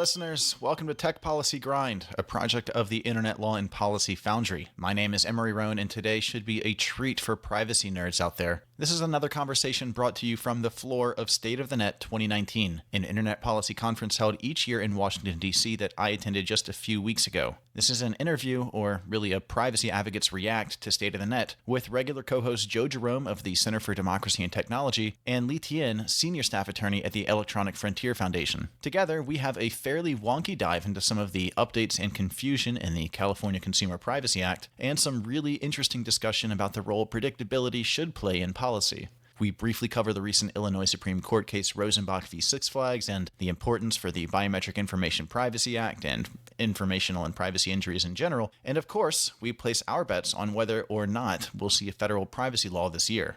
listeners. Welcome to Tech Policy Grind, a project of the Internet Law and Policy Foundry. My name is Emory Roane, and today should be a treat for privacy nerds out there. This is another conversation brought to you from the floor of State of the Net 2019, an internet policy conference held each year in Washington, D.C. that I attended just a few weeks ago. This is an interview, or really a privacy advocates react to State of the Net, with regular co-host Joe Jerome of the Center for Democracy and Technology and Lee Tien, senior staff attorney at the Electronic Frontier Foundation. Together, we have a fairly wonky dive into some of the updates and confusion in the California Consumer Privacy Act, and some really interesting discussion about the role predictability should play in policy. We briefly cover the recent Illinois Supreme Court case Rosenbach v. Six Flags and the importance for the Biometric Information Privacy Act and informational and privacy injuries in general. And of course, we place our bets on whether or not we'll see a federal privacy law this year.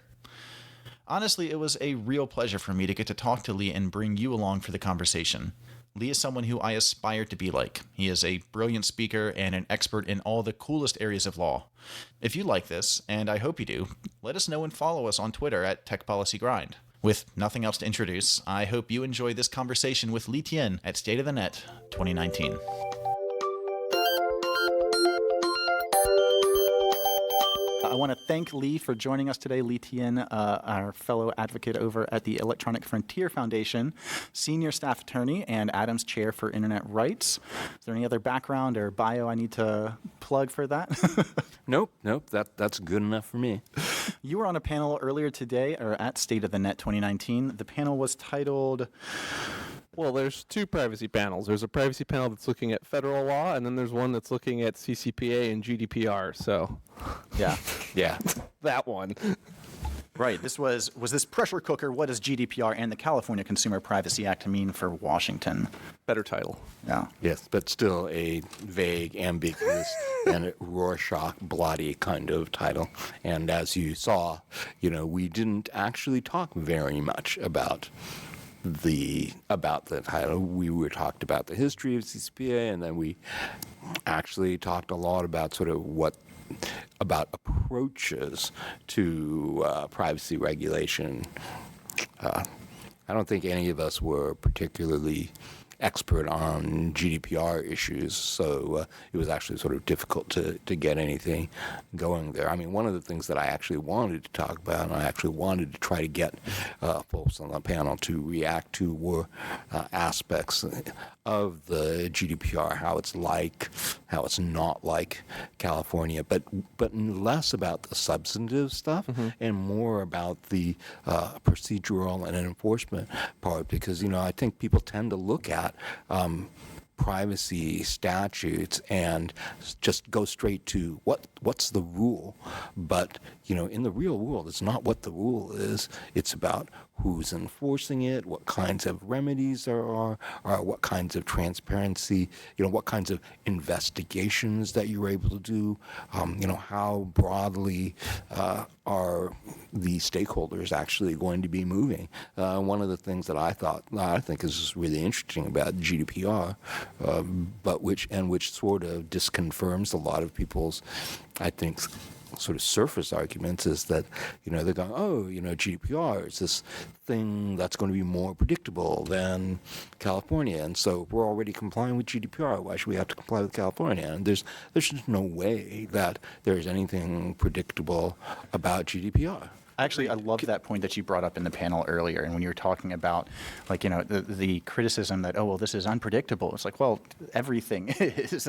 Honestly, it was a real pleasure for me to get to talk to Lee and bring you along for the conversation. Lee is someone who I aspire to be like. He is a brilliant speaker and an expert in all the coolest areas of law. If you like this, and I hope you do, let us know and follow us on Twitter at Tech Policy Grind. With nothing else to introduce, I hope you enjoy this conversation with Lee Tien at State of the Net 2019. I want to thank Lee for joining us today. Lee Tien, our fellow advocate over at the Electronic Frontier Foundation, senior staff attorney and Adams Chair for Internet Rights. Is there any other background or bio I need to plug for that? Nope. That's good enough for me. You were on a panel earlier today, or at State of the Net 2019. The panel was titled... Well, there's two privacy panels. There's a privacy panel that's looking at federal law, and then there's one that's looking at CCPA and GDPR. So, yeah, that one. Right. Was this pressure cooker? What does GDPR and the California Consumer Privacy Act mean for Washington? Better title. Yeah. Yes, but still a vague, ambiguous, and Rorschach bloody kind of title. And as you saw, we didn't actually talk very much about the title. We were talked about the history of CCPA, and then we actually talked a lot about about approaches to privacy regulation. I don't think any of us were particularly expert on GDPR issues, so it was actually sort of difficult to get anything going there. I mean, one of the things that I actually wanted to talk about, and I actually wanted to try to get folks on the panel to react to, were aspects of the GDPR, how it's not like California, but less about the substantive stuff and more about the procedural and enforcement part, because, I think people tend to look at privacy statutes and just go straight to what's the rule. But, in the real world, it's not what the rule is. It's about who's enforcing it, what kinds of remedies there are, what kinds of transparency, what kinds of investigations that you're able to do, how broadly are the stakeholders actually going to be moving. One of the things that I think is really interesting about GDPR, but which sort of disconfirms a lot of people's, I think, sort of surface arguments, is that, they're going, GDPR is this thing that's going to be more predictable than California, and so if we're already complying with GDPR, why should we have to comply with California? And there's just no way that there's anything predictable about GDPR. Actually, I love that point that you brought up in the panel earlier, and when you were talking about, the criticism that, this is unpredictable. It's like, well, everything is.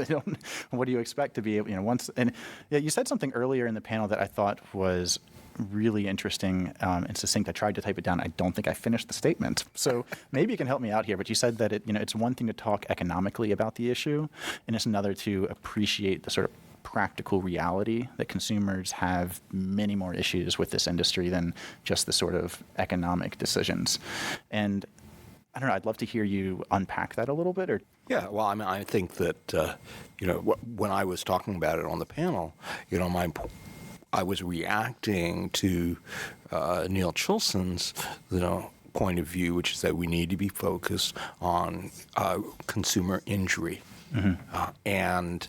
What do you expect to be, you said something earlier in the panel that I thought was really interesting and succinct. I tried to type it down. I don't think I finished the statement. So maybe you can help me out here. But you said that it's one thing to talk economically about the issue, and it's another to appreciate the sort of practical reality that consumers have many more issues with this industry than just the sort of economic decisions. And I don't know, I'd love to hear you unpack that a little bit. Yeah, well, I think that, when I was talking about it on the panel, I was reacting to Neil Chilson's, point of view, which is that we need to be focused on consumer injury. And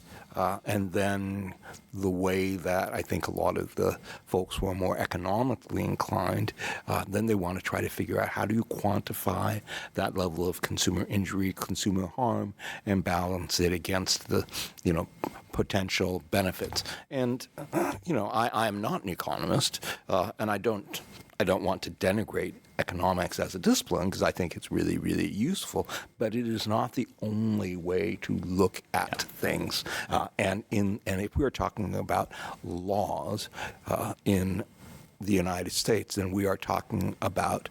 And then the way that I think a lot of the folks who are more economically inclined, then they want to try to figure out how do you quantify that level of consumer injury, consumer harm, and balance it against the, potential benefits. And, I am not an economist, and I don't want to denigrate economics as a discipline because I think it's really, really useful, but it is not the only way to look at things. And if we're talking about laws in the United States, then we are talking about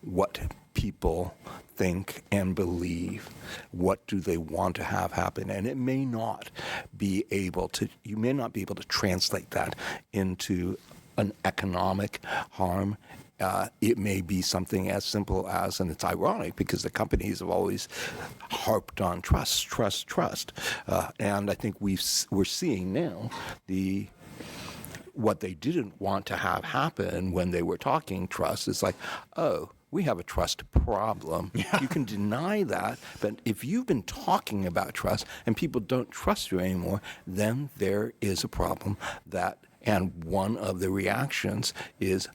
what people think and believe. What do they want to have happen? And it may not be able to, you may not be able to translate that into an economic harm. It may be something as simple as, and it's ironic because the companies have always harped on trust. And I think we're seeing now what they didn't want to have happen when they were talking trust is like, oh, we have a trust problem. Yeah. You can deny that, but if you've been talking about trust and people don't trust you anymore, then there is a problem and one of the reactions is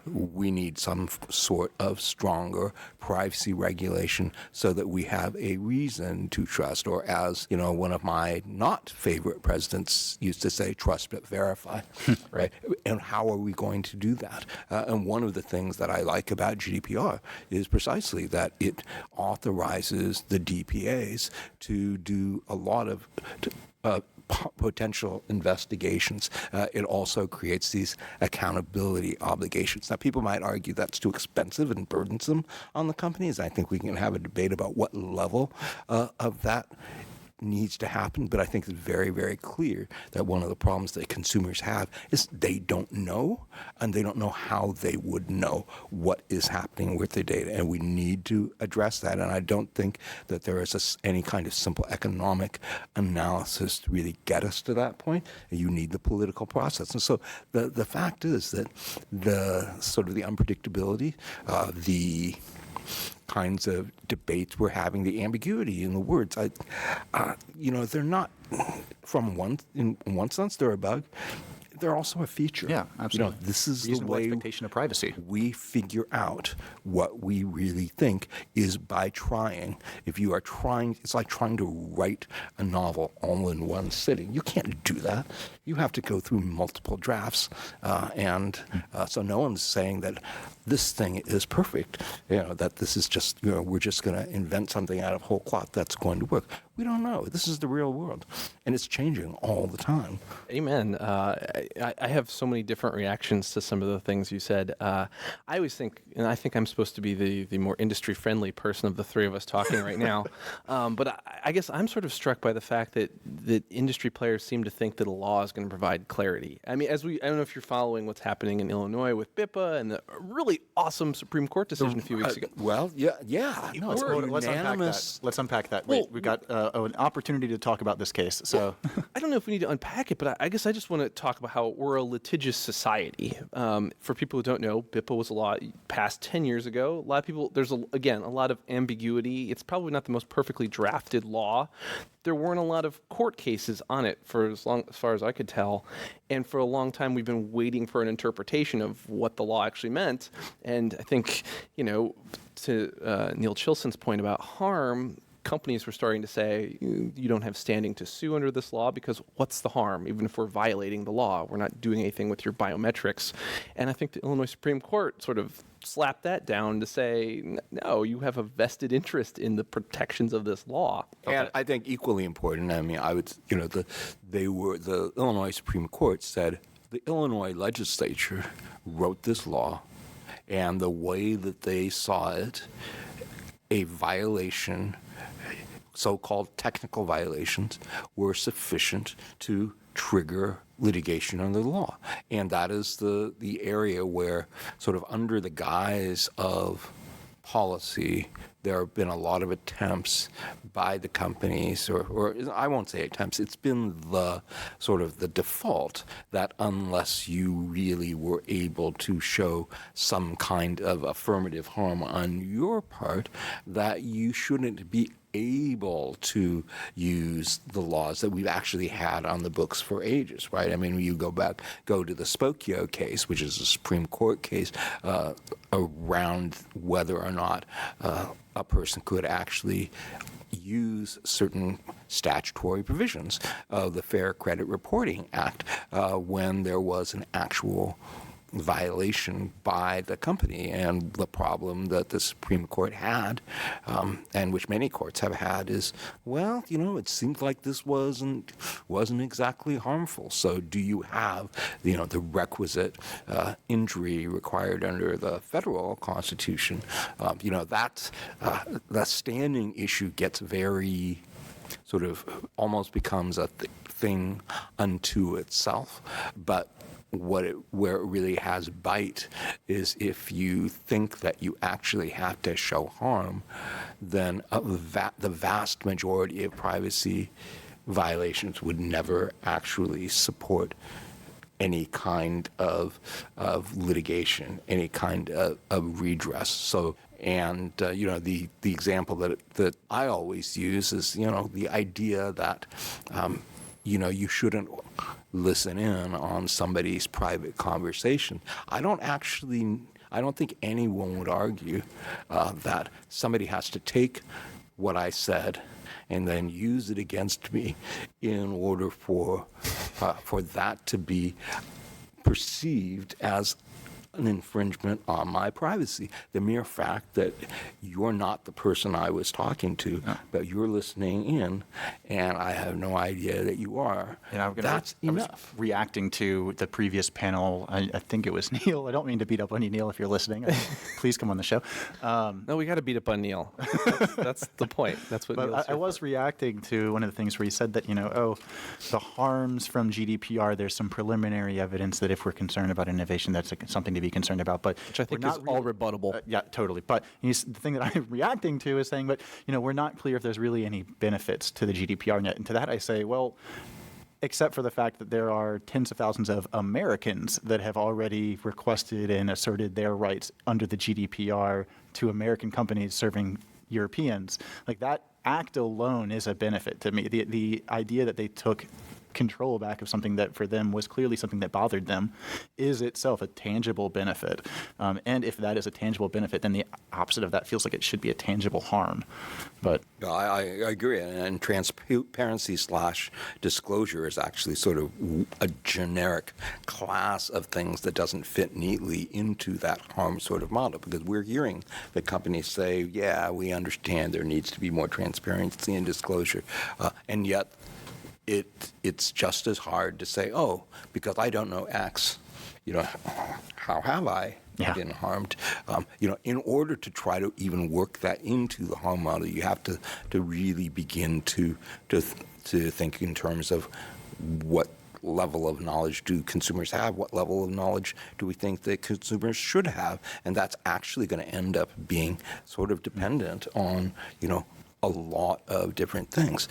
we need some sort of stronger privacy regulation so that we have a reason to trust, or as, one of my not favorite presidents used to say, trust but verify, right? And how are we going to do that? And one of the things that I like about GDPR is precisely that it authorizes the DPAs to do a lot of potential investigations. It also creates these accountability obligations. Now, people might argue that's too expensive and burdensome on the companies. I think we can have a debate about what level of that needs to happen, but I think it's very, very clear that one of the problems that consumers have is they don't know, and they don't know how they would know what is happening with their data, and we need to address that. And I don't think that there is any kind of simple economic analysis to really get us to that point. You need the political process. And so the fact is that the sort of the unpredictability, the kinds of debates we're having, the ambiguity in the words, they're not, in one sense, they're a bug. They're also a feature. Yeah, absolutely. This is reasonable the way expectation of privacy. We figure out what we really think is by trying. If you are trying, it's like trying to write a novel all in one sitting. You can't do that. You have to go through multiple drafts. So no one's saying that this thing is perfect, that this is just, we're just going to invent something out of whole cloth that's going to work. We don't know. This is the real world, and it's changing all the time. Amen. I have so many different reactions to some of the things you said. I always think, and I think I'm supposed to be the more industry-friendly person of the three of us talking right now, but I guess I'm sort of struck by the fact that industry players seem to think that a law is going to provide clarity. I mean, I don't know if you're following what's happening in Illinois with BIPA and the really awesome Supreme Court decision a few weeks ago. Well, yeah. No, let's unpack that. Wait, we've got an opportunity to talk about this case. So I don't know if we need to unpack it, but I guess I just want to talk about how we're a litigious society. For people who don't know, BIPA was a law passed 10 years ago. A lot of people, there's, a lot of ambiguity. It's probably not the most perfectly drafted law. There weren't a lot of court cases on it for as far as I could tell. And for a long time, we've been waiting for an interpretation of what the law actually meant. And I think, to Neil Chilson's point about harm, companies were starting to say, you don't have standing to sue under this law because what's the harm? Even if we're violating the law, we're not doing anything with your biometrics. And I think the Illinois Supreme Court sort of slapped that down to say, no, you have a vested interest in the protections of this law. And I think equally important, the Illinois Supreme Court said the Illinois legislature wrote this law, and the way that they saw it, a violation, so-called technical violations, were sufficient to trigger litigation under the law. And that is the area where, sort of under the guise of policy, there have been a lot of attempts by the companies, or I won't say attempts, it's been the sort of the default that unless you really were able to show some kind of affirmative harm on your part, that you shouldn't be able to use the laws that we've actually had on the books for ages, right? I mean, you go to the Spokio case, which is a Supreme Court case, around whether or not a person could actually use certain statutory provisions of the Fair Credit Reporting Act when there was an actual violation by the company. And the problem that the Supreme Court had, and which many courts have had, is, well, it seems like this wasn't exactly harmful. So do you have, the requisite injury required under the federal Constitution? That standing issue gets very sort of almost becomes a thing unto itself, but where it really has bite is if you think that you actually have to show harm, then the vast majority of privacy violations would never actually support any kind of litigation, any kind of redress. So, and the example that I always use is the idea that you shouldn't listen in on somebody's private conversation. I don't think anyone would argue that somebody has to take what I said and then use it against me in order for that to be perceived as an infringement on my privacy. The mere fact that you're not the person I was talking to, but you're listening in, and I have no idea that you are, that's enough. I was reacting to the previous panel. I think it was Neil. I don't mean to beat up on you, Neil, if you're listening. Please come on the show. No, we got to beat up on Neil. That's the point. That's what Neil's I was reacting to one of the things where he said that, the harms from GDPR, there's some preliminary evidence that if we're concerned about innovation, that's something to be concerned about, but which I think is all rebuttable. Yeah, totally. But the thing that I'm reacting to is saying, but we're not clear if there's really any benefits to the GDPR yet. And to that I say, well, except for the fact that there are tens of thousands of Americans that have already requested and asserted their rights under the GDPR to American companies serving Europeans. Like, that act alone is a benefit to me. The idea that they took control back of something that for them was clearly something that bothered them is itself a tangible benefit. And if that is a tangible benefit, then the opposite of that feels like it should be a tangible harm. But I agree. And transparency / disclosure is actually sort of a generic class of things that doesn't fit neatly into that harm sort of model, because we're hearing the companies say, yeah, we understand there needs to be more transparency and disclosure. And yet it's just as hard to say, oh, because I don't know X, how have I been harmed? In order to try to even work that into the harm model, you have to really begin to think in terms of what level of knowledge do consumers have? What level of knowledge do we think that consumers should have? And that's actually going to end up being sort of dependent on, a lot of different things.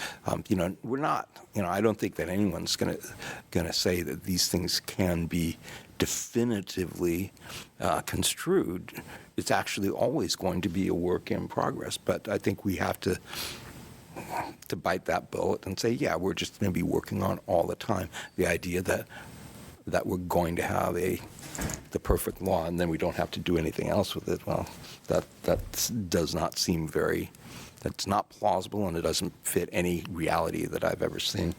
We're not, I don't think that anyone's going to say that these things can be definitively construed. It's actually always going to be a work in progress. But I think we have to bite that bullet and say, yeah, we're just going to be working on all the time. The idea that we're going to have the perfect law and then we don't have to do anything else with it, well, that does not seem that's not plausible, and it doesn't fit any reality that I've ever seen.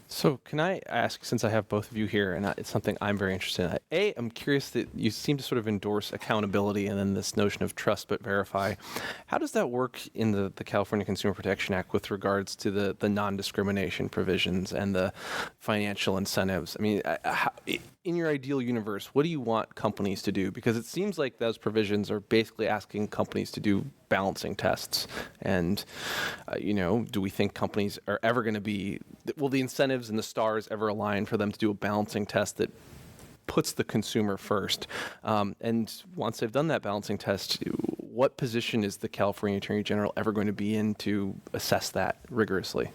So can I ask, since I have both of you here, and it's something I'm very interested in, I'm curious that you seem to sort of endorse accountability and then this notion of trust but verify. How does that work in the California Consumer Protection Act with regards to the non-discrimination provisions and the financial incentives? I mean, in your ideal universe, what do you want companies to do? Because it seems like those provisions are basically asking companies to do balancing tests. And, do we think companies are ever going to will the incentives and the stars ever align for them to do a balancing test that puts the consumer first? And once they've done that balancing test, what position is the California Attorney General ever going to be in to assess that rigorously?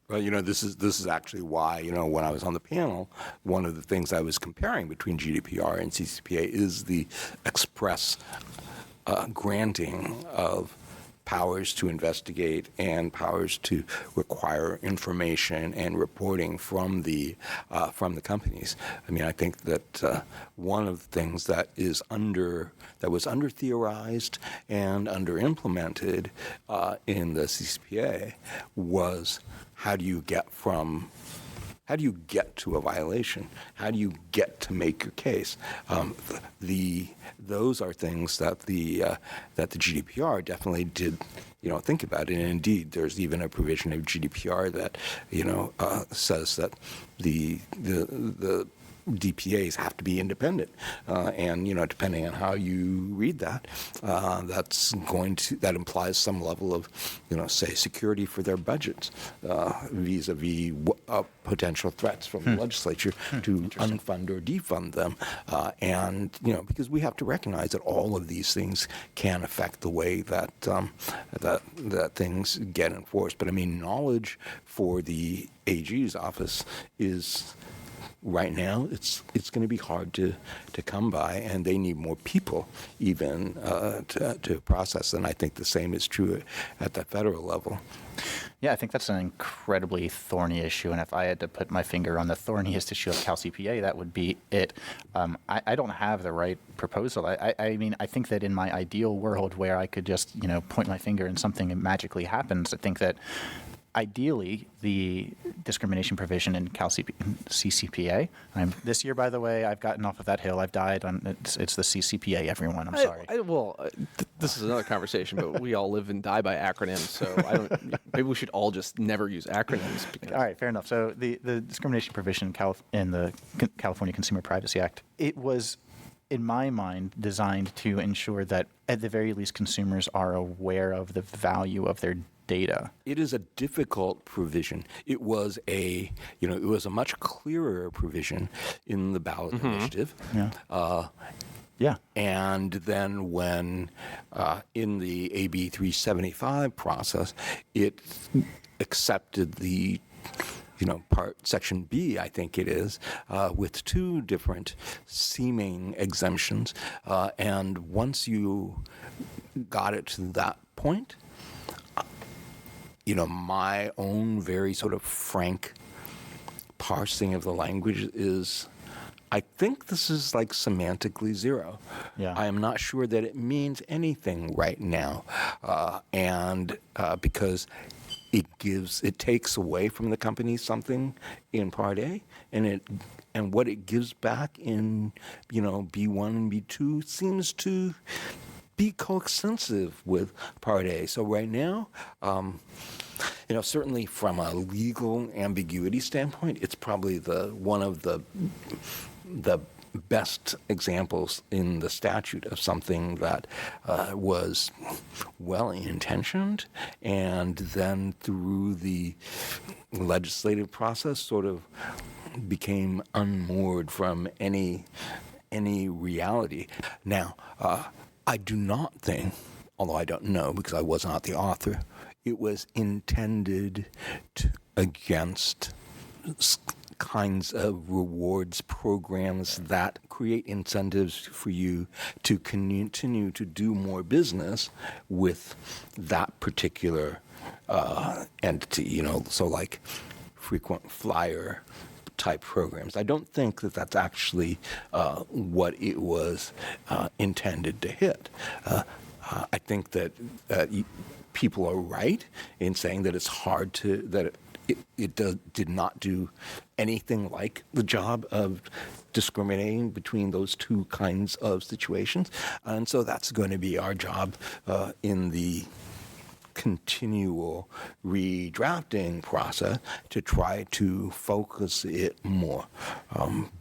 Well, this is actually why, when I was on the panel, one of the things I was comparing between GDPR and CCPA is the express granting of powers to investigate and powers to require information and reporting from the companies. I mean, I think that one of the things that was under theorized and under implemented in the CCPA was how do you get to a violation? How do you get to make your case? Those are things that the GDPR definitely did, think about. And indeed, there's even a provision of GDPR that, says that the DPAs have to be independent, and depending on how you read that, that implies some level of, say, security for their budgets vis-a-vis potential threats from the legislature to unfund or defund them, and because we have to recognize that all of these things can affect the way that that things get enforced. But I mean, knowledge for the AG's office is. Right now, it's going to be hard to come by, and they need more people even to process. And I think the same is true at the federal level. Yeah, I think that's an incredibly thorny issue, and if I had to put my finger on the thorniest issue of CalCPA, that would be it. I don't have the right proposal. I mean, I think that in my ideal world where I could just, point my finger and something magically happens, I think that ideally, the discrimination provision in CCPA. This year, by the way, I've gotten off of that hill. I've died on it's the CCPA. Everyone, I'm sorry. This is another conversation, but we all live and die by acronyms. So maybe we should all just never use acronyms. All right, fair enough. So the discrimination provision in the California Consumer Privacy Act, it was, in my mind, designed to ensure that at the very least consumers are aware of the value of their data. It is a difficult provision. It was a much clearer provision in the ballot initiative. Yeah. Yeah. And then when in the AB 375 process, it accepted the Section B, I think it is, with two different seeming exemptions. And once you got it to that point, my own very sort of frank parsing of the language is, I think this is like semantically zero. Yeah. I am not sure that it means anything right now, and because it takes away from the company something in Part A, and what it gives back in B1 and B2 seems to be coextensive with Part A. So right now, certainly from a legal ambiguity standpoint, it's probably one of the best examples in the statute of something that was well-intentioned and then through the legislative process sort of became unmoored from any reality. Now, I do not think, although I don't know because I was not the author, it was intended against kinds of rewards programs that create incentives for you to continue to do more business with that particular entity, so like frequent flyer type programs. I don't think that that's actually what it was intended to hit. I think that people are right in saying that it's hard that it did not do anything like the job of discriminating between those two kinds of situations. And so that's going to be our job in the continual redrafting process to try to focus it more.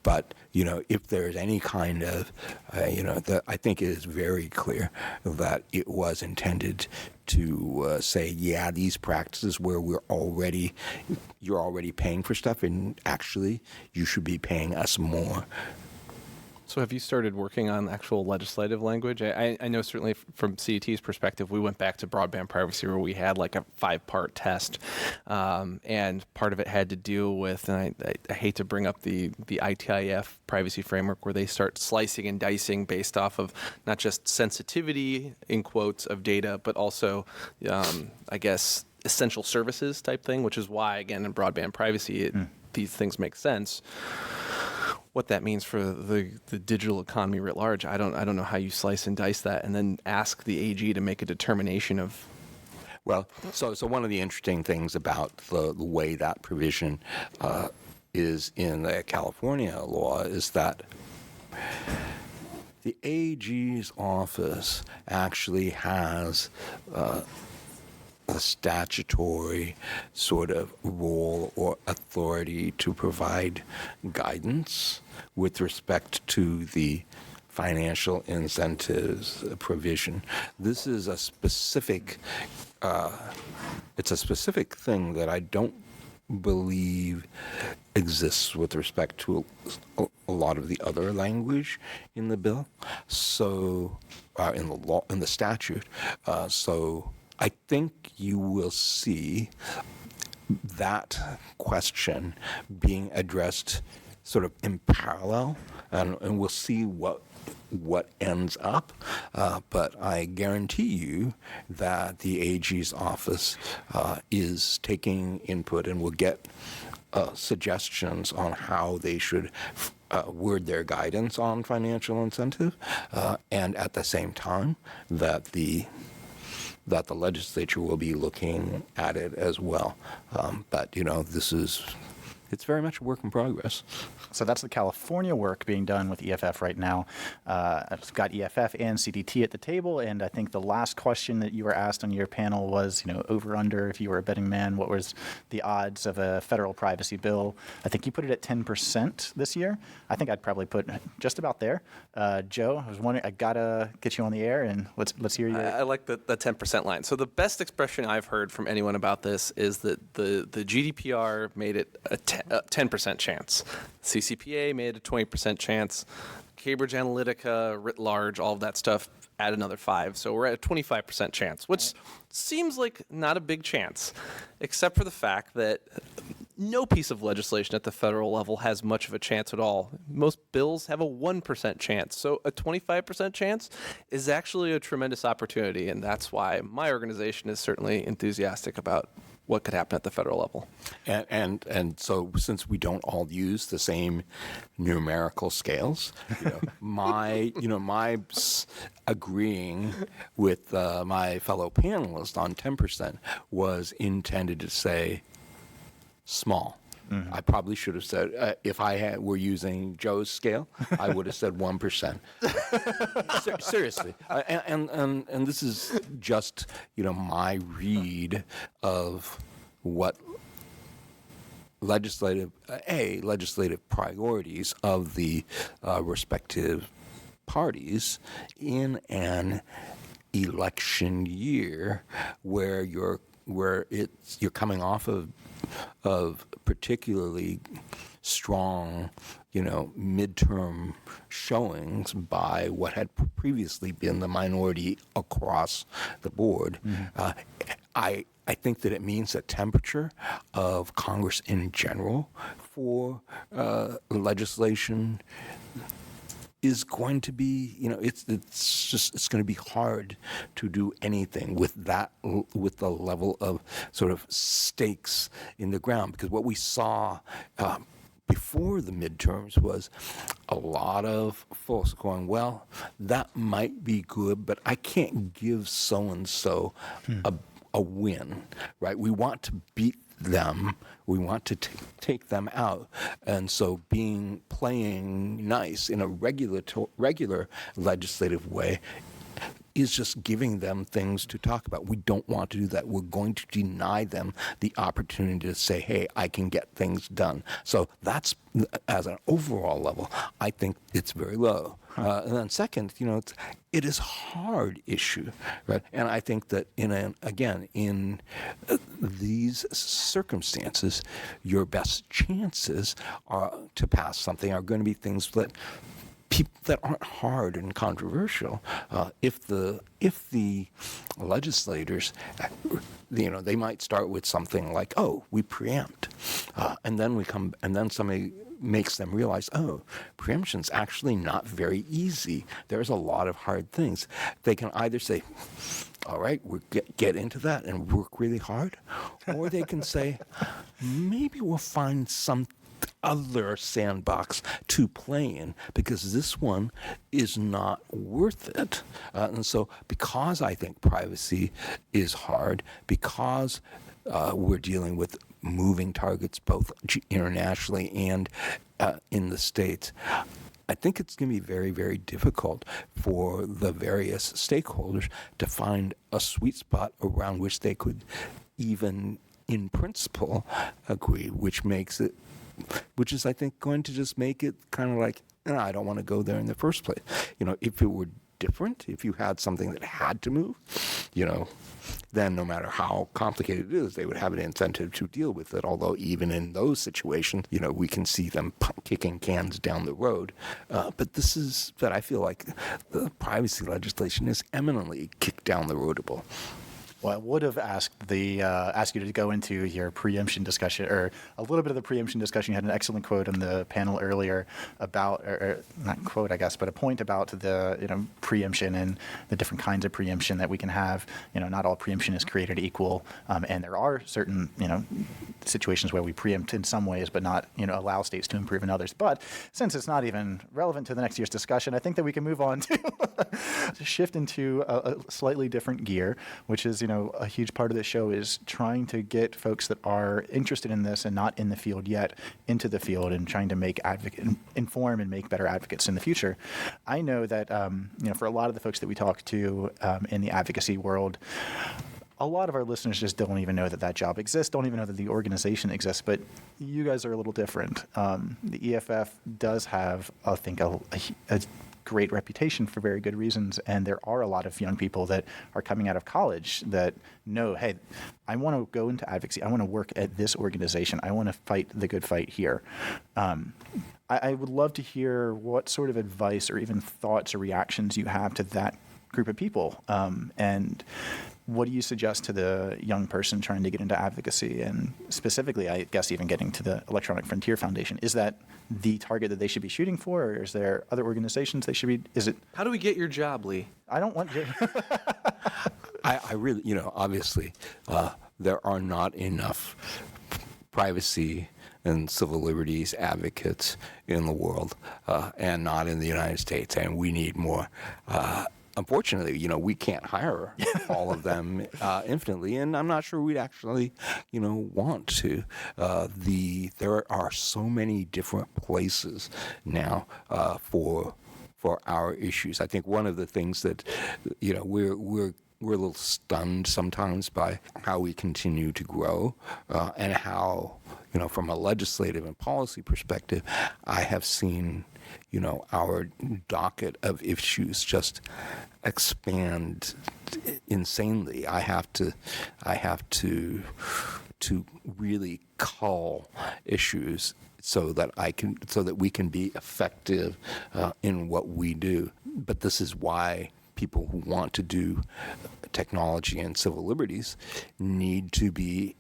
But, if there's any kind of, I think it is very clear that it was intended to say, yeah, these practices where you're already paying for stuff, and actually you should be paying us more. So have you started working on actual legislative language? I know certainly from CET's perspective, we went back to broadband privacy where we had like a 5-part test. And part of it had to do with, and I hate to bring up the ITIF privacy framework where they start slicing and dicing based off of not just sensitivity, in quotes, of data, but also, I guess, essential services type thing, which is why, again, in broadband privacy, these things make sense. What that means for the digital economy writ large, I don't know how you slice and dice that and then ask the AG to make a determination of. Well, so one of the interesting things about the way that provision is in the California law is that the AG's office actually has a statutory sort of role or authority to provide guidance with respect to the financial incentives provision. This is a specific, it's a specific thing that I don't believe exists with respect to a lot of the other language in the bill. So, in the law, in the statute. So I think you will see that question being addressed sort of in parallel, and we'll see what ends up. But I guarantee you that the AG's office is taking input and will get suggestions on how they should word their guidance on financial incentive, and at the same time that the legislature will be looking at it as well. But, it's very much a work in progress. So that's the California work being done with EFF right now. I've got EFF and CDT at the table, and I think the last question that you were asked on your panel was, over under, if you were a betting man, what was the odds of a federal privacy bill? I think you put it at 10% this year. I think I'd probably put just about there. Joe, I was wondering, I gotta get you on the air, and let's hear you. I like the 10% line. So the best expression I've heard from anyone about this is that the GDPR made it a 10% chance. CCPA made a 20% chance. Cambridge Analytica, writ large, all of that stuff, add another 5. So we're at a 25% chance, which seems like not a big chance, except for the fact that no piece of legislation at the federal level has much of a chance at all. Most bills have a 1% chance. So a 25% chance is actually a tremendous opportunity, and that's why my organization is certainly enthusiastic about what could happen at the federal level. And so since we don't all use the same numerical scales, my agreeing with my fellow panelist on 10% was intended to say small. Mm-hmm. I probably should have said, if I were using Joe's scale, I would have said 1%. Seriously. And this is just, my read of what legislative priorities of the respective parties in an election year where you're coming off of particularly strong, midterm showings by what had previously been the minority across the board. Mm-hmm. I think that it means the temperature of Congress in general for legislation is going to be, it's going to be hard to do anything with the level of sort of stakes in the ground, because what we saw before the midterms was a lot of folks going, well, that might be good, but I can't give so-and-so a win, right? We want to beat them. We want to take them out. And so playing nice in a regular legislative way is just giving them things to talk about. We don't want to do that. We're going to deny them the opportunity to say, hey, I can get things done. So that's, as an overall level, I think it's very low. And then second, it is a hard issue, right? And I think that in these circumstances, your best chances to pass something are going to be things that that aren't hard and controversial. If the legislators, they might start with something like, "Oh, we preempt," and then somebody makes them realize, oh, preemption's actually not very easy. There's a lot of hard things. They can either say, all right, we'll get into that and work really hard, or they can say, maybe we'll find some other sandbox to play in because this one is not worth it. And so because I think privacy is hard, because we're dealing with moving targets both internationally and in the States, I think it's going to be very, very difficult for the various stakeholders to find a sweet spot around which they could even in principle agree, which is, I think, going to just make it kind of like, I don't want to go there in the first place. If it were different, if you had something that had to move, then no matter how complicated it is, they would have an incentive to deal with it. Although even in those situations, we can see them kicking cans down the road. But I feel like the privacy legislation is eminently kicked down the roadable. Well, I would have asked you to go into your preemption discussion, or a little bit of the preemption discussion. You had an excellent quote on the panel earlier about, or not quote, I guess, but a point about the preemption and the different kinds of preemption that we can have. Not all preemption is created equal, and there are certain situations where we preempt in some ways, but not allow states to improve in others. But since it's not even relevant to the next year's discussion, I think that we can move on to shift into a slightly different gear, which is a huge part of the show is trying to get folks that are interested in this and not in the field yet into the field and trying to inform and make better advocates in the future. I know that for a lot of the folks that we talk to in the advocacy world, a lot of our listeners just don't even know that job exists, don't even know that the organization exists, but you guys are a little different. The EFF does have, I think, a great reputation for very good reasons, and there are a lot of young people that are coming out of college that know, hey, I want to go into advocacy, I want to work at this organization, I want to fight the good fight here. I would love to hear what sort of advice or even thoughts or reactions you have to that group of people, and what do you suggest to the young person trying to get into advocacy, and specifically, I guess, even getting to the Electronic Frontier Foundation? Is that the target that they should be shooting for, or is there other organizations they should be? How do we get your job, Lee? I don't want you. I really, obviously, there are not enough privacy and civil liberties advocates in the world, and not in the United States, and we need more. Unfortunately, we can't hire all of them infinitely, and I'm not sure we'd actually, want to. There are so many different places now for our issues. I think one of the things that, we're a little stunned sometimes by how we continue to grow, and how, from a legislative and policy perspective, I have seen our docket of issues just expand insanely. I have to really cull issues so that we can be effective in what we do. But this is why people who want to do technology and civil liberties need to be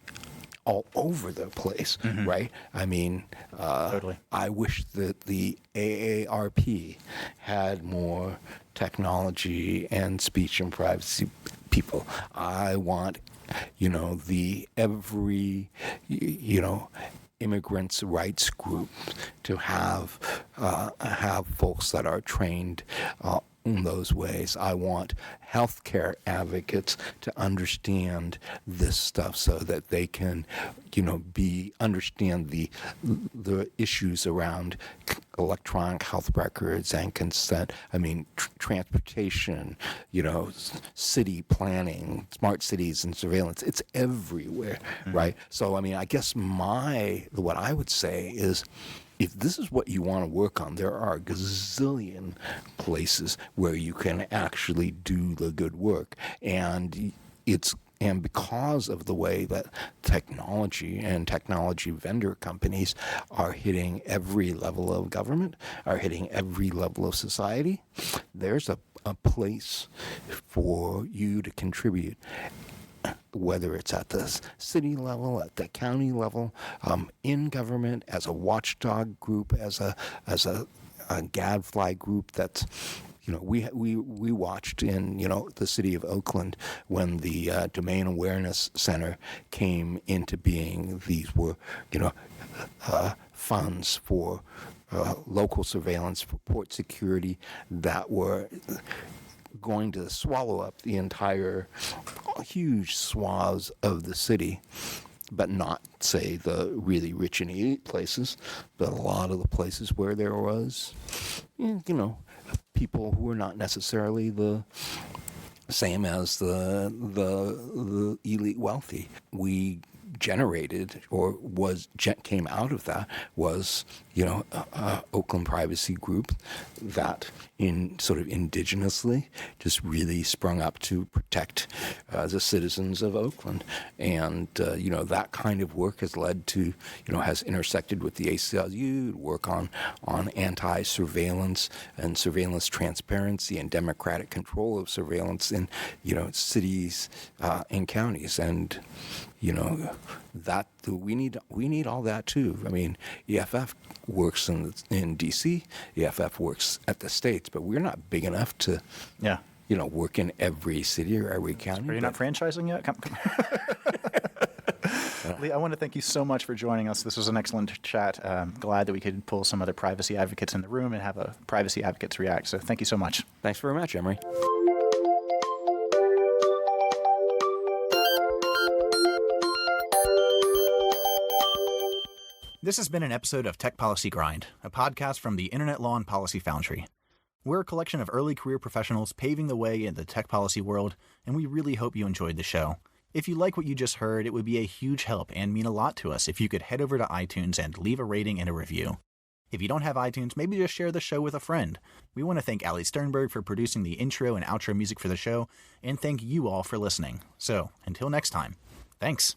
all over the place, right? I mean, Totally. I wish that the AARP had more technology and speech and privacy people. I want, every immigrants' rights group to have folks that are trained in those ways. I want healthcare advocates to understand this stuff so that they can, understand the issues around electronic health records and consent. I mean, transportation, city planning, smart cities and surveillance. It's everywhere, right? So, I guess what I would say is, if this is what you want to work on, there are a gazillion places where you can actually do the good work, and it's And because of the way that technology and technology vendor companies are hitting every level of government, are hitting every level of society, there's a place for you to contribute, whether it's at the city level, at the county level, in government, as a watchdog group, as a gadfly group. That's, we watched in, the city of Oakland when the Domain Awareness Center came into being. These were, funds for local surveillance, for port security, that were going to swallow up the entire huge swaths of the city, but not, say, the really rich and elite places, but a lot of the places where there was, people who were not necessarily the same as the elite wealthy. We generated, or came out of that, was Oakland Privacy Group that sort of indigenously just really sprung up to protect the citizens of Oakland. And that kind of work has led to, has intersected with the ACLU, work on anti-surveillance and surveillance transparency and democratic control of surveillance in cities and counties. And that we need all that too. I mean, EFF works in D.C., EFF works at the states, but we're not big enough to work in every city or every county. Are you not franchising yet? Come. Lee, I want to thank you so much for joining us. This was an excellent chat. Glad that we could pull some other privacy advocates in the room and have a privacy advocates react. So thank you so much. Thanks very much, Emory. This has been an episode of Tech Policy Grind, a podcast from the Internet Law and Policy Foundry. We're a collection of early career professionals paving the way in the tech policy world, and we really hope you enjoyed the show. If you like what you just heard, it would be a huge help and mean a lot to us if you could head over to iTunes and leave a rating and a review. If you don't have iTunes, maybe just share the show with a friend. We want to thank Ali Sternberg for producing the intro and outro music for the show, and thank you all for listening. So, until next time, thanks.